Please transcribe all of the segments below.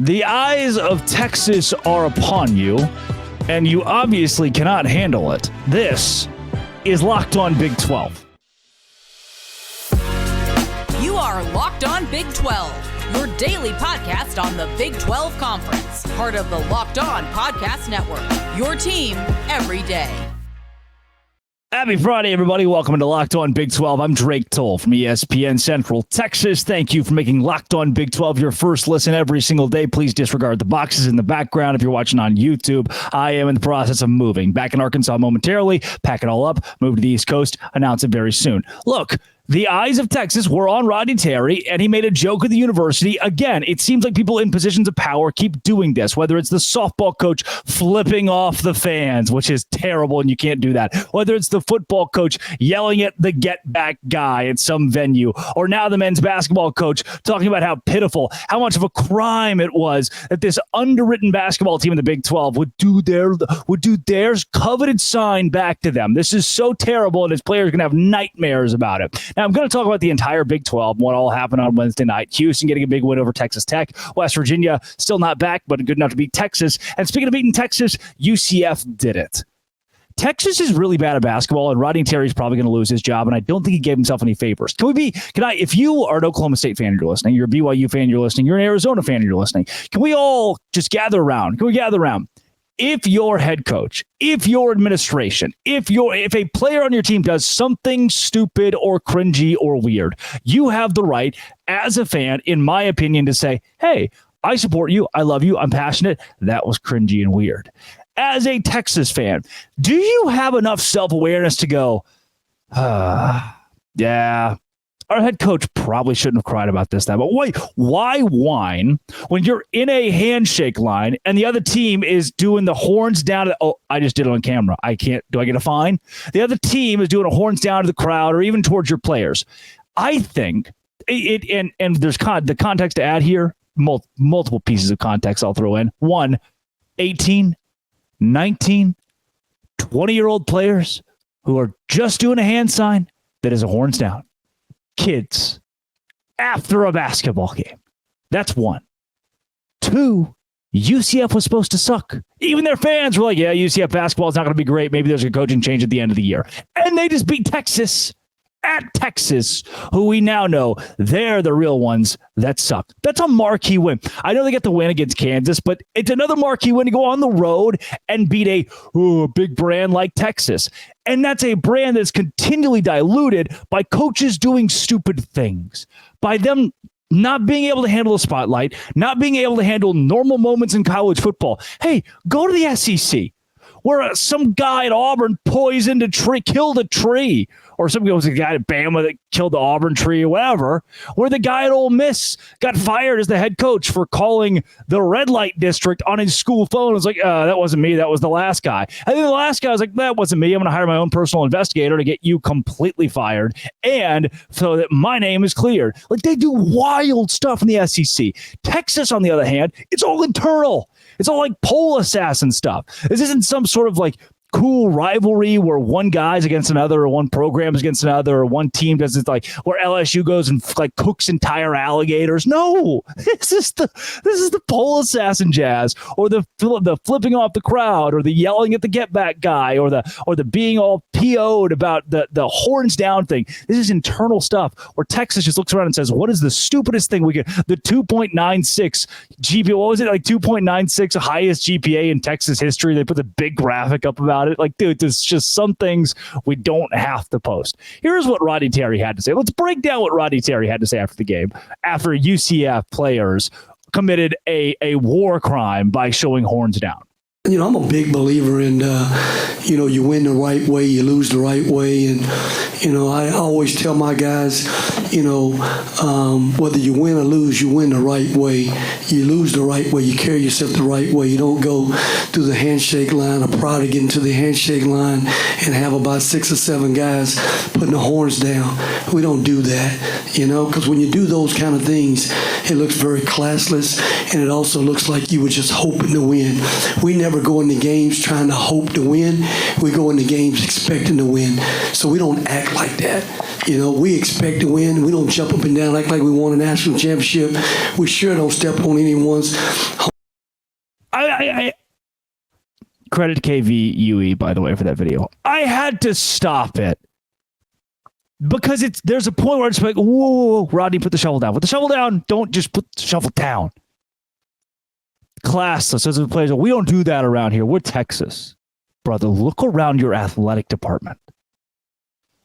The eyes of Texas are upon you, and you obviously cannot handle it. This is Locked On Big 12. You are Locked On Big 12, your daily podcast on the Big 12 Conference, part of the Locked On Podcast Network, your team every day. Happy Friday, everybody. Welcome to Locked On Big 12. I'm Drake Toll from ESPN Central Texas. Thank you for making Locked On Big 12 your first listen every single day. Please disregard the boxes in the background if you're watching on YouTube. I am in the process of moving. Back in Arkansas momentarily. Pack it all up. Move to the East Coast. Announce it very soon. Look. The eyes of Texas were on Rodney Terry, and he made a joke at the university. Again, it seems like people in positions of power keep doing this, whether it's the softball coach flipping off the fans, which is terrible, and you can't do that. Whether it's the football coach yelling at the get-back guy at some venue, or now the men's basketball coach talking about how pitiful, how much of a crime it was that this underwritten basketball team in the Big 12 would do their coveted sign back to them. This is so terrible, and his players are going to have nightmares about it. Now, I'm going to talk about the entire Big 12, what all happened on Wednesday night. Houston getting a big win over Texas Tech. West Virginia still not back, but good enough to beat Texas. And speaking of beating Texas, UCF did it. Texas is really bad at basketball, and Rodney Terry's probably going to lose his job, and I don't think he gave himself any favors. If you are an Oklahoma State fan, you're listening, you're a BYU fan, you're listening, you're an Arizona fan, you're listening, can we all just gather around? If your head coach, if your administration, if a player on your team does something stupid or cringy or weird, you have the right as a fan, in my opinion, to say, hey, I support you. I love you. I'm passionate. That was cringy and weird. As a Texas fan, do you have enough self-awareness to go, yeah, our head coach probably shouldn't have cried about this, but why whine when you're in a handshake line and the other team is doing the horns down? I just did it on camera. I can't. Do I get a fine? The other team is doing a horns down to the crowd or even towards your players. I think it, and there's the context to add here, multiple pieces of context I'll throw in. 1, 18, 19, 20-year-old players who are just doing a hand sign that is a horns down. Kids after a basketball game. That's 1. 2, UCF was supposed to suck. Even their fans were like, yeah, UCF basketball is not going to be great. Maybe there's a coaching change at the end of the year. And they just beat Texas at Texas, who we now know they're the real ones that suck. That's a marquee win. I know they get the win against Kansas, but it's another marquee win to go on the road and beat a big brand like Texas. And that's a brand that's continually diluted by coaches doing stupid things, by them not being able to handle the spotlight, not being able to handle normal moments in college football. Hey, go to the SEC. Where some guy at Auburn killed a tree, or some was a guy at Bama that killed the Auburn tree or whatever, where the guy at Ole Miss got fired as the head coach for calling the red light district on his school phone. It was like, that wasn't me. That was the last guy. And then the last guy was like, that wasn't me. I'm going to hire my own personal investigator to get you completely fired, and so that my name is cleared. Like, they do wild stuff in the SEC. Texas, on the other hand, it's all internal. It's all like pole assassin stuff. This isn't some sort of like cool rivalry where one guy's against another or one program's against another or one team does it, like where LSU goes and like cooks entire alligators. No, this is the pole assassin jazz, or the flipping off the crowd, or the yelling at the get back guy, or the being all PO'd about the horns down thing. This is internal stuff where Texas just looks around and says, what is the stupidest thing we could? The 2.96 GPA, what was it, like 2.96 highest GPA in Texas history? They put the big graphic up about it. Like, dude, there's just some things we don't have to post. Here's what Rodney Terry had to say. Let's break down what Rodney Terry had to say after the game, after UCF players committed a war crime by showing horns down. You know, I'm a big believer in, you win the right way, you lose the right way. And, I always tell my guys, whether you win or lose, you win the right way. You lose the right way. You carry yourself the right way. You don't go through the handshake line or proud to get into the handshake line and have about 6 or 7 guys putting the horns down. We don't do that, because when you do those kind of things, it looks very classless, and it also looks like you were just hoping to win. We never go into games trying to hope to win. We go into games expecting to win. So we don't act like that. We expect to win. We don't jump up and down like we won a national championship. We sure don't step on anyone's. I credit KVUE, by the way, for that video. I had to stop it because there's a point where it's like, whoa, Rodney, put the shovel down. Put the shovel down. Don't just put the shovel down. Classless as a player. We don't do that around here. We're Texas. Brother, look around your athletic department.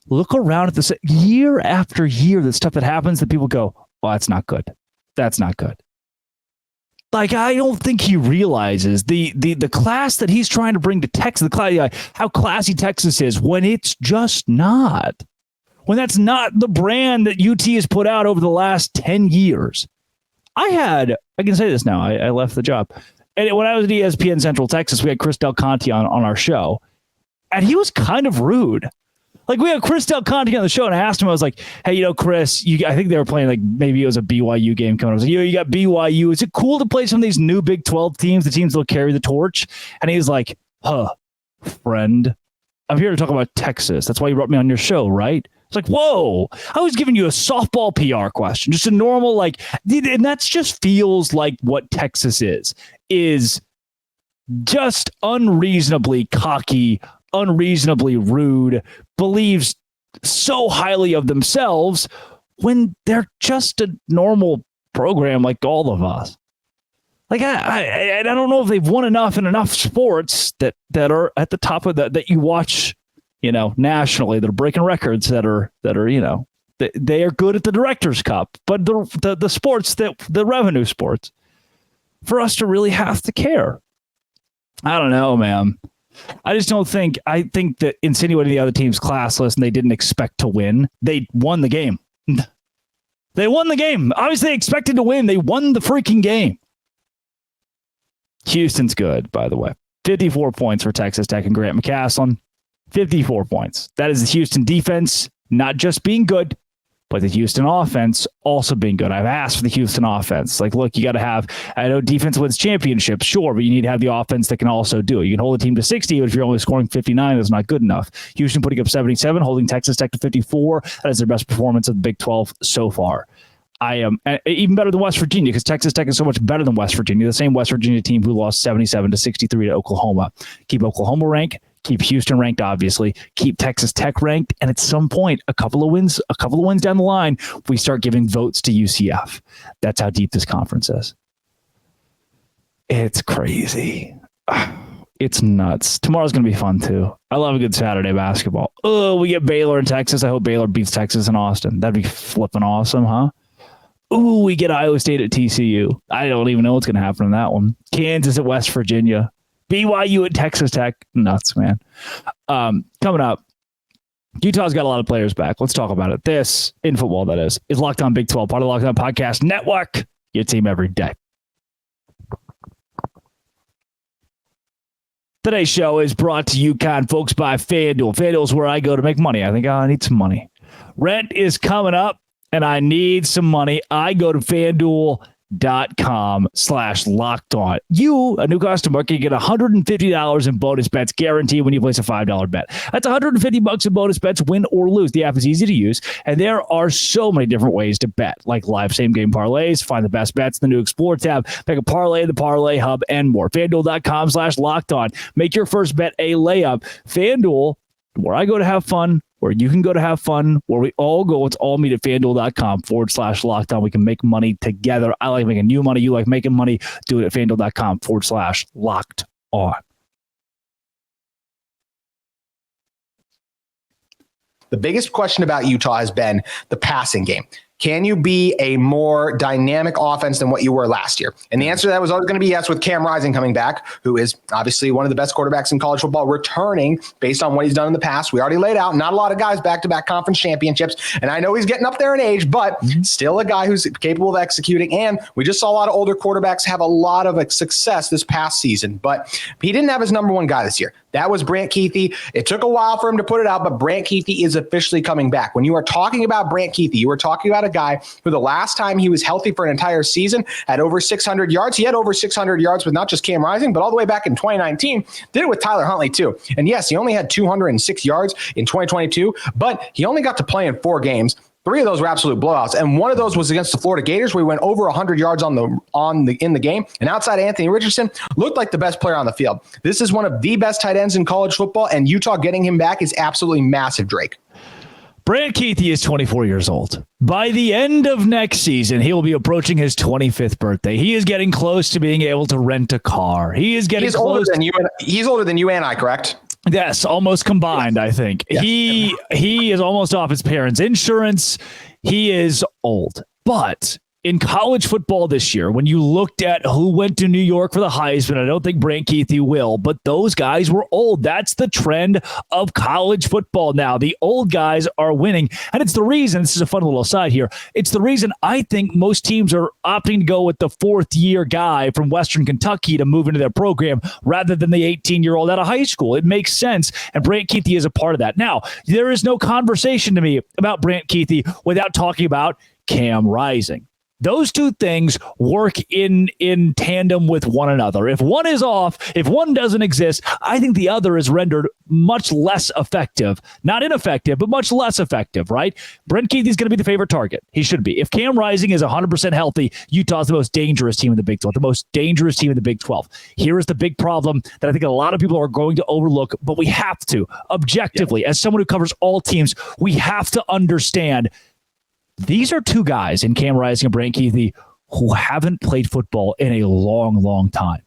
Look around at this year after year, the stuff that happens that people go, oh, that's not good. That's not good. Like, I don't think he realizes the class that he's trying to bring to Texas, how classy Texas is when it's just not. When that's not the brand that UT has put out over the last 10 years. I can say this now. I left the job. And when I was at ESPN Central Texas, we had Chris Del Conte on our show. And he was kind of rude. Like, we had Chris Del Conte on the show, and I asked him, I was like, hey, Chris, I think they were playing, like, maybe it was a BYU game coming up. I was like, you got BYU. Is it cool to play some of these new Big 12 teams, the teams that will carry the torch? And he was like, friend, I'm here to talk about Texas. That's why you brought me on your show, right? It's like, whoa, I was giving you a softball PR question, just a normal, and that just feels like what Texas is just unreasonably cocky, unreasonably rude, believes so highly of themselves when they're just a normal program like all of us. Like, I don't know if they've won enough in enough sports that are at the top of that you watch, nationally, that are breaking records that are they are good at the Directors Cup, but the sports the revenue sports, for us to really have to care. I don't know, man. I just don't think. I think that insinuating the other team's classless and they didn't expect to win. They won the game. They won the game. Obviously, they expected to win. They won the freaking game. Houston's good, by the way. 54 points for Texas Tech and Grant McCasland. 54 points. That is the Houston defense not just being good, but the Houston offense also being good. I've asked for the Houston offense. Like, look, you got to have, I know defense wins championships, sure, but you need to have the offense that can also do it. You can hold a team to 60, but if you're only scoring 59, that's not good enough. Houston putting up 77, holding Texas Tech to 54. That is their best performance of the Big 12 so far. I am even better than West Virginia because Texas Tech is so much better than West Virginia, the same West Virginia team who lost 77 to 63 to Oklahoma. Keep Oklahoma ranked. Keep Houston ranked, obviously. Keep Texas Tech ranked. And at some point, a couple of wins down the line, we start giving votes to UCF. That's how deep this conference is. It's crazy. It's nuts. Tomorrow's going to be fun, too. I love a good Saturday basketball. Oh, we get Baylor in Texas. I hope Baylor beats Texas in Austin. That'd be flipping awesome, huh? Ooh, we get Iowa State at TCU. I don't even know what's going to happen in that one. Kansas at West Virginia. BYU at Texas Tech. Nuts, man. Coming up, Utah's got a lot of players back. Let's talk about it. This, in football, that is Locked On Big 12, part of the Locked On Podcast Network. Your team every day. Today's show is brought to you, kind folks, by FanDuel. FanDuel is where I go to make money. I think I need some money. Rent is coming up, and I need some money. I go to FanDuel.com/lockedon. You, a new customer, can get $150 in bonus bets guaranteed when you place a $5 bet. That's $150 in bonus bets, win or lose. The app is easy to use, and there are so many different ways to bet, like live same-game parlays, find the best bets in the new Explore tab, make a parlay in the Parlay Hub, and more. FanDuel.com/lockedon. Make your first bet a layup. FanDuel, where I go to have fun, where you can go to have fun, where we all go. Let's all meet at FanDuel.com/lockedon. We can make money together. I like making you money. You like making money. Do it at FanDuel.com/locked-on. The biggest question about Utah has been the passing game. Can you be a more dynamic offense than what you were last year? And the answer to that was always going to be yes, with Cam Rising coming back, who is obviously one of the best quarterbacks in college football, returning based on what he's done in the past. We already laid out not a lot of guys back-to-back conference championships. And I know he's getting up there in age, but still a guy who's capable of executing. And we just saw a lot of older quarterbacks have a lot of success this past season. But he didn't have his number one guy this year. That was Brant Kuithe. It took a while for him to put it out, but Brant Kuithe is officially coming back. When you are talking about Brant Kuithe, you are talking about a guy who the last time he was healthy for an entire season had over 600 yards. He had over 600 yards with not just Cam Rising, but all the way back in 2019. Did it with Tyler Huntley too. And yes, he only had 206 yards in 2022, but he only got to play in 4 games. 3 of those were absolute blowouts, and one of those was against the Florida Gators, where he went over 100 yards in the game. And outside Anthony Richardson, looked like the best player on the field. This is one of the best tight ends in college football, and Utah getting him back is absolutely massive, Drake. Brant Kuithe is 24 years old. By the end of next season, he will be approaching his 25th birthday. He is getting close to being able to rent a car. He's older than you. He's older than you and I, correct? Yes, almost combined, I think. Yes. He is almost off his parents' insurance. He is old. But in college football this year, when you looked at who went to New York for the Heisman, I don't think Brant Kuithe will, but those guys were old. That's the trend of college football now. The old guys are winning. And it's the reason, this is a fun little aside here, it's the reason I think most teams are opting to go with the 4th-year guy from Western Kentucky to move into their program rather than the 18-year-old out of high school. It makes sense, and Brant Kuithe is a part of that. Now, there is no conversation to me about Brant Kuithe without talking about Cam Rising. Those two things work in tandem with one another. If one is off, if one doesn't exist, I think the other is rendered much less effective. Not ineffective, but much less effective, right? Brant Kuithe is going to be the favorite target. He should be. If Cam Rising is 100% healthy, Utah's the most dangerous team in the Big 12, the most dangerous team in the Big 12. Here is the big problem that I think a lot of people are going to overlook, but we have to, objectively, as someone who covers all teams, we have to understand these are two guys in Cam Rising and Brant Kuithe who haven't played football in a long, long time.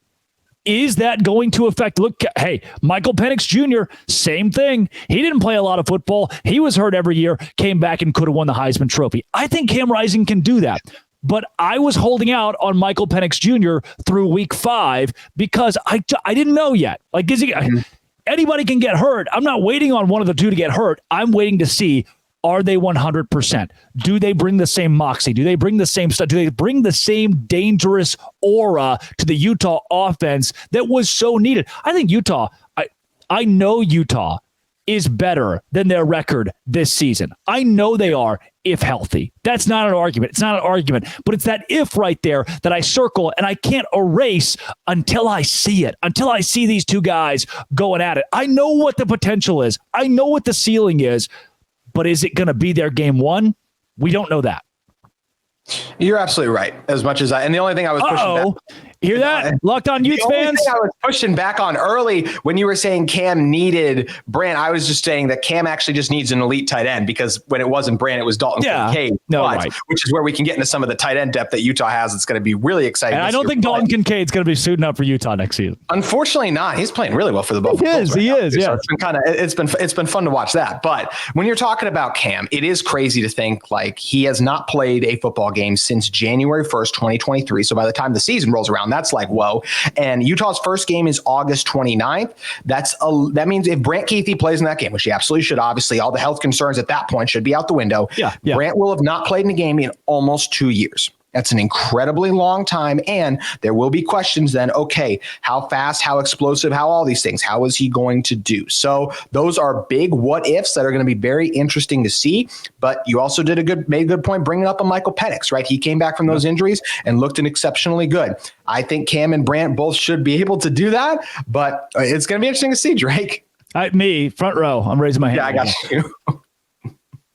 Is that going to affect? Look, hey, Michael Penix Jr., same thing. He didn't play a lot of football. He was hurt every year, came back and could have won the Heisman Trophy. I think Cam Rising can do that. But I was holding out on Michael Penix Jr. through week 5 because I didn't know yet. Like, anybody can get hurt. I'm not waiting on one of the two to get hurt. I'm waiting to see, are they 100%? Do they bring the same moxie? Do they bring the same stuff? Do they bring the same dangerous aura to the Utah offense that was so needed? I think Utah, I know Utah is better than their record this season. I know they are if healthy. That's not an argument. It's not an argument, but it's that if right there that I circle and I can't erase until I see it, until I see these two guys going at it. I know what the potential is. I know what the ceiling is. But is it going to be their game 1? We don't know that. You're absolutely right. As much as and the only thing I was pushing back. Hear that? Locked On Utes fans? I was pushing back on early when you were saying Cam needed Brant. I was just saying that Cam actually just needs an elite tight end because when it wasn't Brant, it was Dalton Kincaid. Right. Which is where we can get into some of the tight end depth that Utah has. It's going to be really exciting. And I don't think Dalton Kincaid's going to be suiting up for Utah next season. Unfortunately not. He's playing really well for the Buffalo. He is. Yeah. So it's been fun to watch that. But when you're talking about Cam, it is crazy to think like he has not played a football game since January 1st, 2023. So by the time the season rolls around, that's like, whoa. And Utah's first game is August 29th. That means if Brant Kuithe plays in that game, which he absolutely should, obviously, all the health concerns at that point should be out the window. Yeah. Brant will have not played in a game in almost 2 years. That's an incredibly long time. And there will be questions then, okay, how fast, how explosive, how all these things, how is he going to do? So those are big what ifs that are going to be very interesting to see. But you also made a good point bringing up a Michael Penix, right? He came back from those injuries and looked exceptionally good. I think Cam and Brant both should be able to do that, but it's going to be interesting to see, Drake. Me, front row. I'm raising my hand. Yeah, I got you.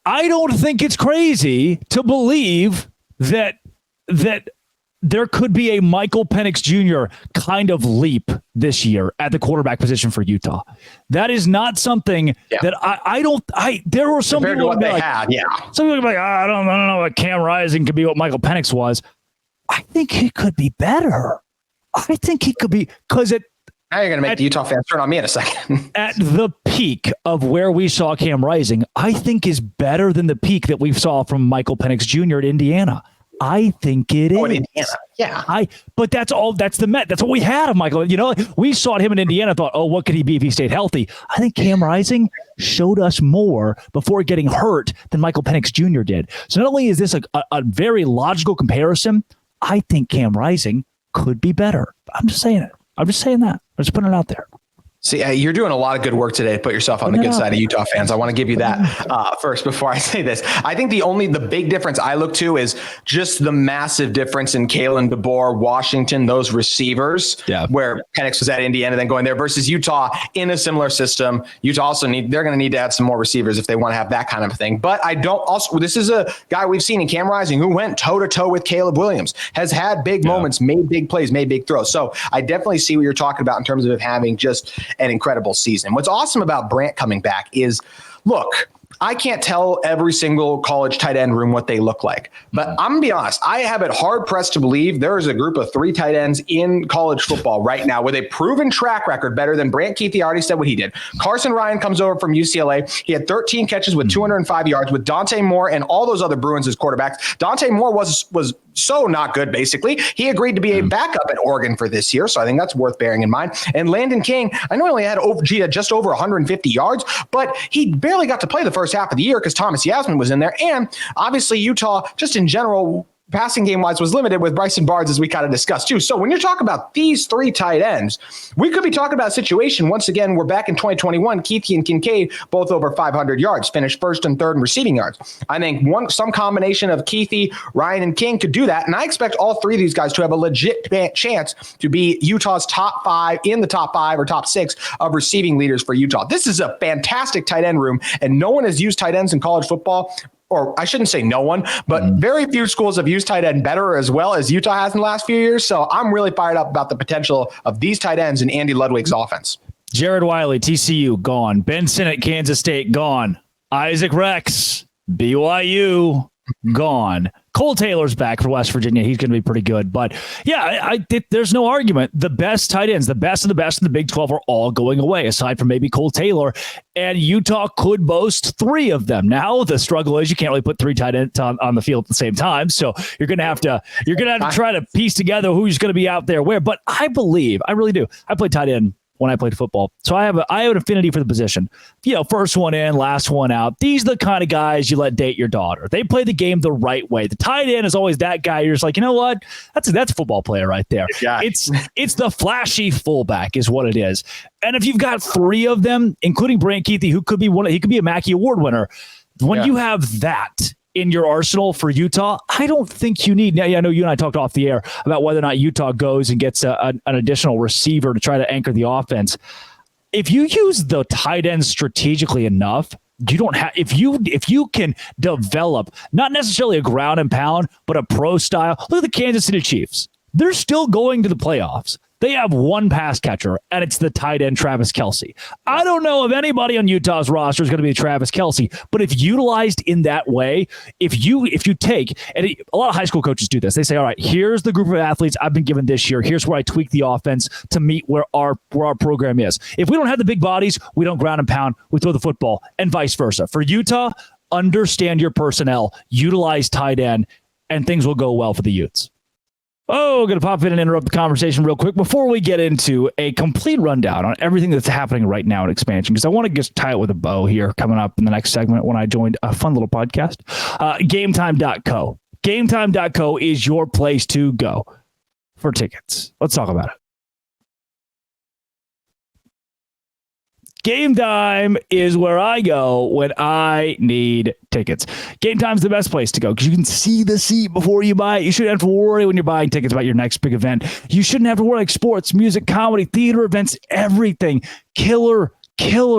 I don't think it's crazy to believe that there could be a Michael Penix Jr. kind of leap this year at the quarterback position for Utah. That is not something that there were some compared people to what they like, had. Yeah. Some people like, I don't know what Cam Rising could be what Michael Penix was. I think he could be better. I think he could be because now you're going to make the Utah fans turn on me in a second. At the peak of where we saw Cam Rising, I think is better than the peak that we saw from Michael Penix Jr. at Indiana. I think it is. Indiana. Yeah. But that's all. That's the Met. That's what we had of Michael. You know, we saw him in Indiana. Thought, oh, what could he be if he stayed healthy? I think Cam Rising showed us more before getting hurt than Michael Penix Jr. did. So not only is this a very logical comparison, I think Cam Rising could be better. I'm just saying it. I'm just saying that. I'm just putting it out there. See, you're doing a lot of good work today to put yourself on the good side of Utah fans. I want to give you that first before I say this. I think the big difference I look to is just the massive difference in Kalen DeBoer, Washington, those receivers, where Penix was at Indiana, then going there versus Utah in a similar system. Utah also they're going to need to add some more receivers if they want to have that kind of thing. But this is a guy we've seen in Cam Rising who went toe to toe with Caleb Williams, has had big moments, made big plays, made big throws. So I definitely see what you're talking about in terms of it having just an incredible season. What's awesome about Brant coming back is, look, I can't tell every single college tight end room what they look like, but I'm gonna be honest. I have it hard pressed to believe there is a group of 3 tight ends in college football right now with a proven track record better than Brant Keithy. Already said what he did. Carson Ryan comes over from UCLA. He had 13 catches with 205 yards with Dante Moore and all those other Bruins as quarterbacks. Dante Moore was so not good, basically. He agreed to be a backup at Oregon for this year, so I think that's worth bearing in mind. And Landon King, I know he only had just over 150 yards, but he barely got to play the first half of the year because Thomas Yasmin was in there. And obviously Utah, just in general, passing game wise, was limited with Bryson Barnes, as we kind of discussed too. So when you're talking about these 3 tight ends, we could be talking about a situation. Once again, we're back in 2021. Keithy and Kincaid both over 500 yards, finished first and third in receiving yards. I think some combination of Keithy, Ryan, and King could do that. And I expect all 3 of these guys to have a legit chance to be Utah's top 5 or top 6 of receiving leaders for Utah. This is a fantastic tight end room, and no one has used tight ends in college football. Or I shouldn't say no one, but very few schools have used tight end better as well as Utah has in the last few years. So I'm really fired up about the potential of these tight ends in Andy Ludwig's offense. Jared Wiley, TCU, gone. Ben Sinnott, Kansas State, gone. Isaac Rex, BYU, gone. Cole Taylor's back for West Virginia. He's going to be pretty good. But yeah, there's no argument. The best tight ends, the best of the best in the Big 12 are all going away, aside from maybe Cole Taylor. And Utah could boast 3 of them. Now the struggle is you can't really put 3 tight ends on the field at the same time. So you're going to have to try to piece together who's going to be out there where. But I really do. I played tight end when I played football. So I have an affinity for the position. First one in, last one out. These are the kind of guys you let date your daughter. They play the game the right way. The tight end is always that guy. You're just like, you know what? That's a football player right there. Yeah. It's the flashy fullback is what it is. And if you've got 3 of them, including Brant Keithy, who could be he could be a Mackey Award winner. When you have that in your arsenal for Utah, I don't think you need. Now, I know you and I talked off the air about whether or not Utah goes and gets an additional receiver to try to anchor the offense. If you use the tight end strategically enough, you don't have. If you can develop not necessarily a ground and pound, but a pro style. Look at the Kansas City Chiefs. They're still going to the playoffs. They have 1 pass catcher, and it's the tight end Travis Kelce. I don't know if anybody on Utah's roster is going to be Travis Kelce, but if utilized in that way, if you take, and a lot of high school coaches do this, they say, all right, here's the group of athletes I've been given this year. Here's where I tweak the offense to meet where our program is. If we don't have the big bodies, we don't ground and pound, we throw the football, and vice versa. For Utah, understand your personnel, utilize tight end, and things will go well for the Utes. Oh, we're going to pop in and interrupt the conversation real quick before we get into a complete rundown on everything that's happening right now in expansion, because I want to just tie it with a bow here coming up in the next segment when I joined a fun little podcast. GameTime.co. GameTime.co is your place to go for tickets. Let's talk about it. Game Time is where I go when I need tickets. Game Time is the best place to go because you can see the seat before you buy it. You shouldn't have to worry when you're buying tickets about your next big event. You shouldn't have to worry like sports, music, comedy, theater events, everything. Killer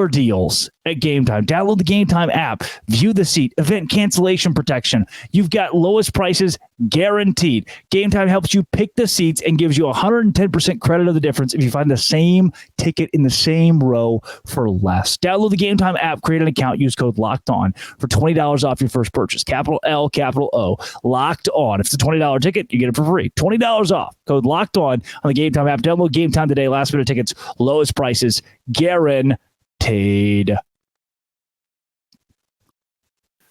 deals at Game Time. Download the Game Time app. View the seat. Event cancellation protection. You've got lowest prices guaranteed. Game Time helps you pick the seats and gives you 110% credit of the difference if you find the same ticket in the same row for less. Download the Game Time app. Create an account. Use code Locked On for $20 off your first purchase. Capital L, capital O. Locked On. If it's a $20 ticket, you get it for free. $20 off. Code Locked On the Game Time app. Download Game Time today. Last minute tickets. Lowest prices guaranteed.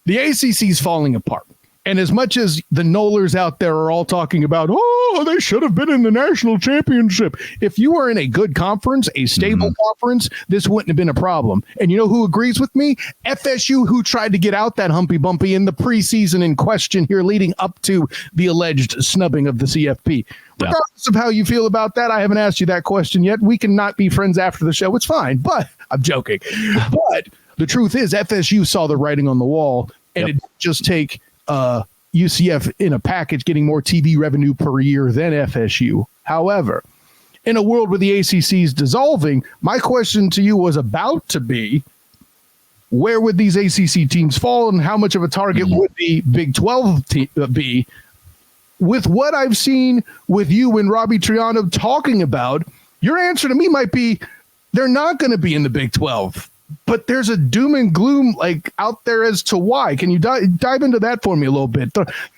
The ACC is falling apart. And as much as the Knowlers out there are all talking about, oh, they should have been in the national championship. If you were in a good conference, a stable conference, this wouldn't have been a problem. And you know who agrees with me? FSU, who tried to get out that humpy bumpy in the preseason in question here leading up to the alleged snubbing of the CFP. Regardless of how you feel about that, I haven't asked you that question yet. We can not be friends after the show. It's fine, but I'm joking. But the truth is FSU saw the writing on the wall, and it didn't just take UCF in a package getting more TV revenue per year than FSU. However, in a world where the ACC is dissolving, my question to you was about to be, where would these ACC teams fall and how much of a target would the Big 12 be? With what I've seen with you and Robbie Triano talking about, your answer to me might be they're not going to be in the Big 12. But there's a doom and gloom like out there as to why. Can you dive into that for me a little bit?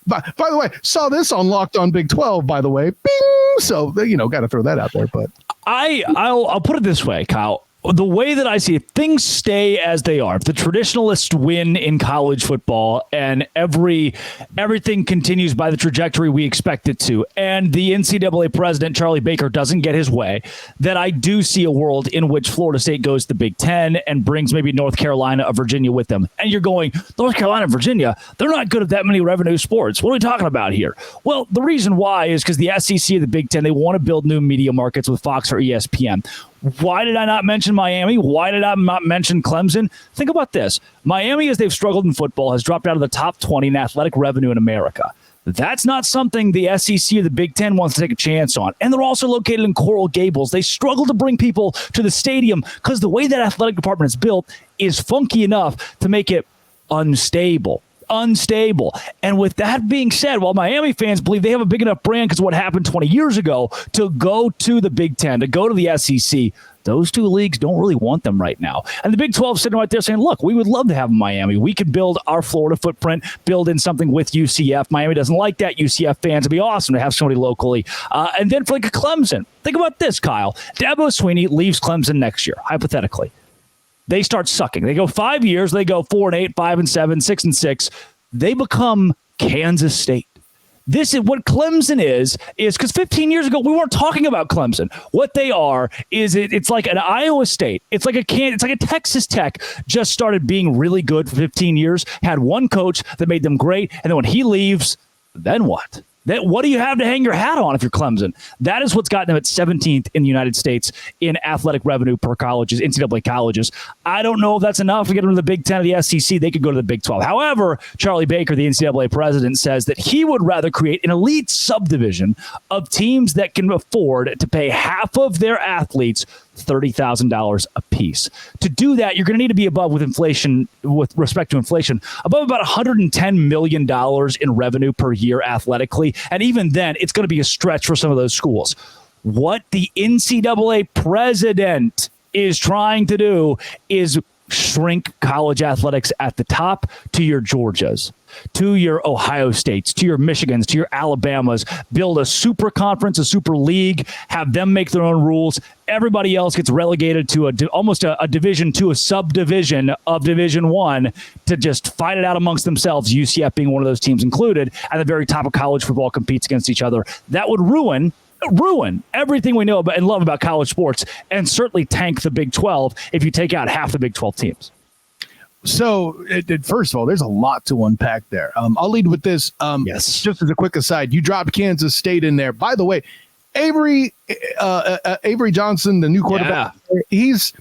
By the way, saw this on Locked On Big 12, by the way. Bing! So, got to throw that out there. But I'll put it this way, Kyle. The way that I see it, things stay as they are. If the traditionalists win in college football and everything continues by the trajectory we expect it to, and the NCAA president, Charlie Baker, doesn't get his way, then I do see a world in which Florida State goes to the Big Ten and brings maybe North Carolina or Virginia with them. And you're going, North Carolina and Virginia, they're not good at that many revenue sports. What are we talking about here? Well, the reason why is because the SEC and the Big Ten, they want to build new media markets with Fox or ESPN. Why did I not mention Miami? Why did I not mention Clemson? Think about this. Miami, as they've struggled in football, has dropped out of the top 20 in athletic revenue in America. That's not something the SEC or the Big Ten wants to take a chance on. And they're also located in Coral Gables. They struggle to bring people to the stadium because the way that athletic department is built is funky enough to make it unstable. And with that being said, while Miami fans believe they have a big enough brand because of what happened 20 years ago to go to the Big Ten, to go to the SEC, those two leagues don't really want them right now. And the Big 12 sitting right there saying, look, we would love to have Miami. We could build our Florida footprint, build in something with UCF. Miami doesn't like that. UCF fans, it'd be awesome to have somebody locally. And then for like a Clemson, think about this, Kyle. Dabo Swinney leaves Clemson next year, hypothetically. They start sucking. They go 5 years. They go 4-8, 5-7, 6-6. They become Kansas State. This is what Clemson is because 15 years ago, we weren't talking about Clemson. What they are is it's like an Iowa State. It's like a Texas Tech just started being really good for 15 years, had one coach that made them great. And then when he leaves, then what? What do you have to hang your hat on if you're Clemson? That is what's gotten them at 17th in the United States in athletic revenue per colleges, NCAA colleges. I don't know if that's enough to get them to the Big Ten or the SEC. They could go to the Big 12. However, Charlie Baker, the NCAA president, says that he would rather create an elite subdivision of teams that can afford to pay half of their athletes $30,000 a piece. To do that, you're going to need to be above with inflation, with respect to inflation, above about $110 million in revenue per year athletically. And even then, it's going to be a stretch for some of those schools. What the NCAA president is trying to do is shrink college athletics at the top to your Georgias, to your Ohio States, to your Michigans, to your Alabamas, build a super conference, a super league, have them make their own rules. Everybody else gets relegated to almost a Division II, a subdivision of Division I to just fight it out amongst themselves, UCF being one of those teams included, at the very top of college football competes against each other. That would ruin everything we know about and love about college sports, and certainly tank the Big 12 if you take out half the Big 12 teams. So, first of all, there's a lot to unpack there. I'll lead with this. Yes. Just as a quick aside, you dropped Kansas State in there. By the way, Avery Johnson, the new quarterback, he's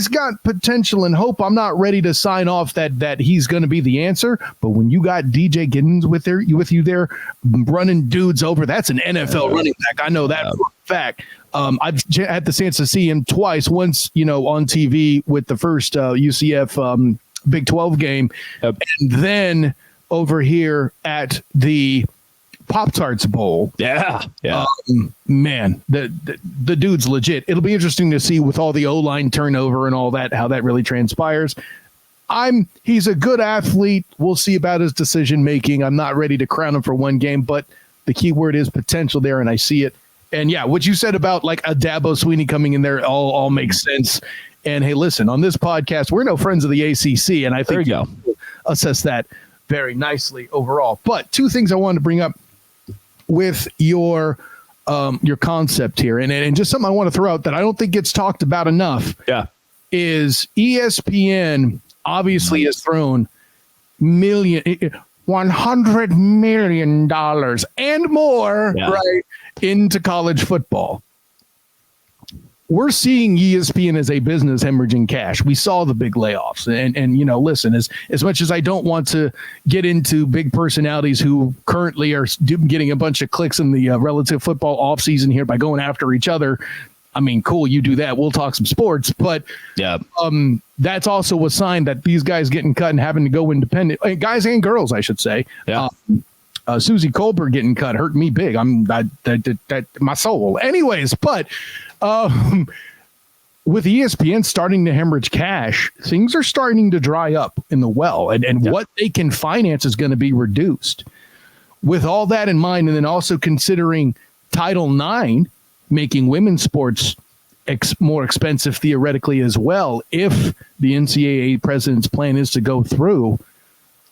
got potential and hope. I'm not ready to sign off that he's going to be the answer. But when you got DJ Giddens with you there running dudes over, that's an NFL running back. I know that for a fact. I've had the chance to see him twice. Once, on TV with the first UCF Big 12 game, and then over here at the Pop-Tarts Bowl. Yeah. Man, the dude's legit. It'll be interesting to see with all the O-line turnover and all that, how that really transpires. He's a good athlete. We'll see about his decision making. I'm not ready to crown him for one game, but the key word is potential there, and I see it. And yeah, what you said about like a Dabo Swinney coming in there all makes sense. And hey, listen, on this podcast, we're no friends of the ACC, and I think you assess that. very nicely overall. But two things I wanted to bring up with your concept here, and just something I want to throw out that I don't think gets talked about enough. Yeah, is ESPN obviously has thrown $100 million and more right into college football. We're seeing ESPN as a business hemorrhaging cash. We saw the big layoffs. And listen, as much as I don't want to get into big personalities who currently are getting a bunch of clicks in the relative football offseason here by going after each other, I mean, cool, you do that. We'll talk some sports. But that's also a sign that these guys getting cut and having to go independent. Guys and girls, I should say. Yeah. Susie Colbert getting cut hurt me big. That my soul. Anyways, but with ESPN starting to hemorrhage cash, things are starting to dry up in the well, and what they can finance is going to be reduced. With all that in mind, and then also considering Title IX making women's sports more expensive theoretically as well, if the NCAA president's plan is to go through,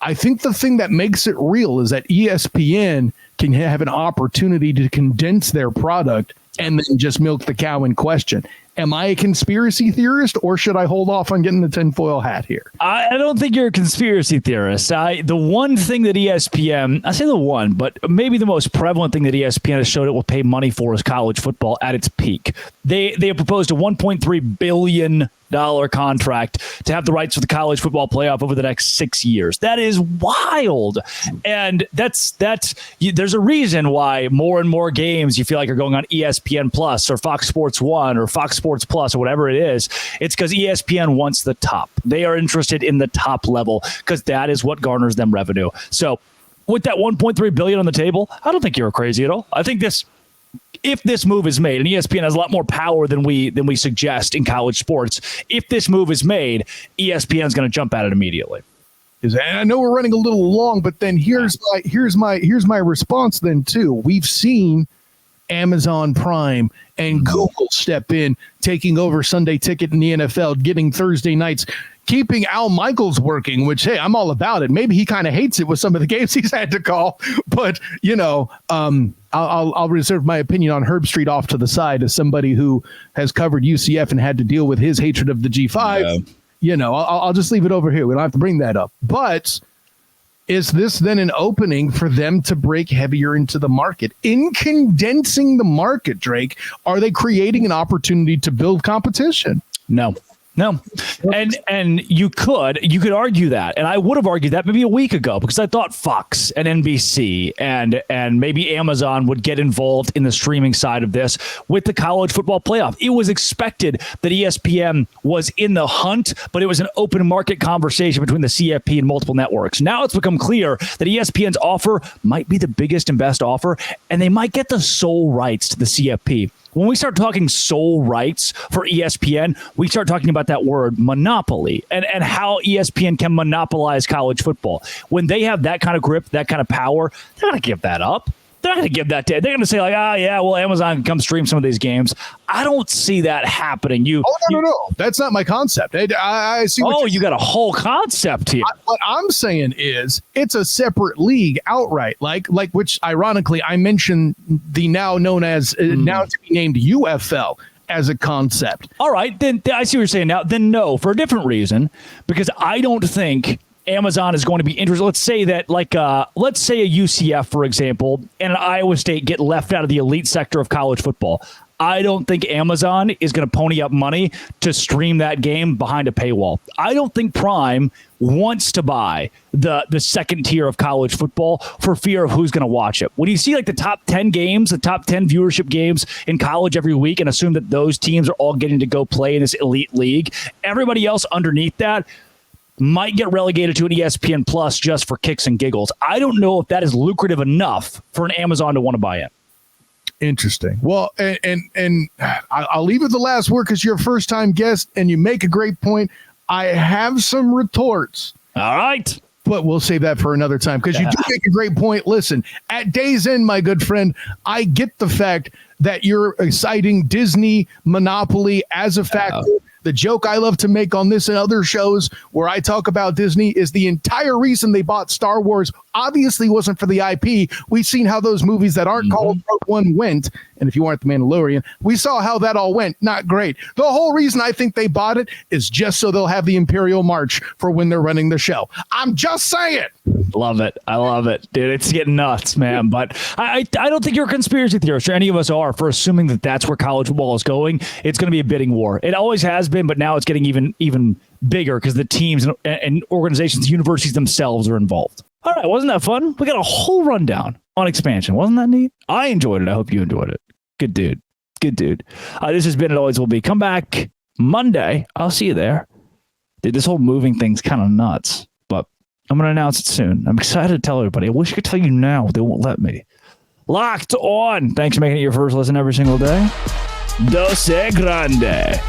I think the thing that makes it real is that ESPN can have an opportunity to condense their product and then just milk the cow in question. Am I a conspiracy theorist, or should I hold off on getting the tinfoil hat here? I don't think you're a conspiracy theorist. The one thing that ESPN, I say the one, but maybe the most prevalent thing that ESPN has showed it will pay money for is college football at its peak. They have proposed a $1.3 billion contract to have the rights for the college football playoff over the next 6 years. That is wild. And there's a reason why more and more games you feel like are going on ESPN Plus or Fox Sports 1 or Fox Sports Plus or whatever it is. It's because ESPN wants the top. They are interested in the top level because that is what garners them revenue. So with that $1.3 billion on the table, I don't think you're crazy at all. I think if this move is made, and ESPN has a lot more power than we suggest in college sports, if this move is made, ESPN is going to jump at it immediately. And I know we're running a little long, but then here's my response then too. We've seen Amazon Prime and Google step in, taking over Sunday Ticket in the NFL, getting Thursday nights, keeping Al Michaels working, which, hey, I'm all about it. Maybe he kind of hates it with some of the games he's had to call, but I'll reserve my opinion on Herb Street off to the side as somebody who has covered UCF and had to deal with his hatred of the G5. Yeah. I'll just leave it over here. We don't have to bring that up. But is this then an opening for them to break heavier into the market? In condensing the market, Drake, are they creating an opportunity to build competition? No. And you could argue that. And I would have argued that maybe a week ago because I thought Fox and NBC and maybe Amazon would get involved in the streaming side of this with the college football playoff. It was expected that ESPN was in the hunt, but it was an open market conversation between the CFP and multiple networks. Now it's become clear that ESPN's offer might be the biggest and best offer, and they might get the sole rights to the CFP. When we start talking sole rights for ESPN, we start talking about that word monopoly and how ESPN can monopolize college football. When they have that kind of grip, that kind of power, they're not going to give that up. They're not going to give that to. They're going to say like, Amazon can come stream some of these games. I don't see that happening. No. That's not my concept. I see. You got a whole concept here. What I'm saying is it's a separate league outright, like which ironically I mentioned the now known as now to be named UFL as a concept. All right, then I see what you're saying now. Then no, for a different reason, because I don't think Amazon is going to be interested. Let's say that, let's say a UCF, for example, and an Iowa State get left out of the elite sector of college football. I don't think Amazon is going to pony up money to stream that game behind a paywall. I don't think Prime wants to buy the second tier of college football for fear of who's going to watch it. When you see like the top 10 games, the top 10 viewership games in college every week, and assume that those teams are all getting to go play in this elite league, everybody else underneath that might get relegated to an ESPN Plus just for kicks and giggles. I don't know if that is lucrative enough for an Amazon to want to buy in. Interesting. Well, and I'll leave it the last word because you're a first-time guest and you make a great point. I have some retorts. All right. But we'll save that for another time because you do make a great point. Listen, at day's end, my good friend, I get the fact that you're citing Disney monopoly as a factor The joke I love to make on this and other shows where I talk about Disney is the entire reason they bought Star Wars obviously wasn't for the IP. We've seen how those movies that aren't called Rogue One went. And if you aren't the Mandalorian, we saw how that all went. Not great. The whole reason I think they bought it is just so they'll have the Imperial March for when they're running the show. I'm just saying. Love it. I love it, dude. It's getting nuts, man. But I don't think you're a conspiracy theorist, or any of us are, for assuming that that's where college football is going. It's going to be a bidding war. It always has been, but now it's getting even bigger because the teams and organizations, universities themselves are involved. All right, wasn't that fun? We got a whole rundown on expansion. Wasn't that neat? I enjoyed it. I hope you enjoyed it. Good dude. Good dude. This has been It Always Will Be. Come back Monday. I'll see you there. Dude, this whole moving thing's kind of nuts, but I'm going to announce it soon. I'm excited to tell everybody. I wish I could tell you now, but they won't let me. Locked On. Thanks for making it your first listen every single day. Dose Grande.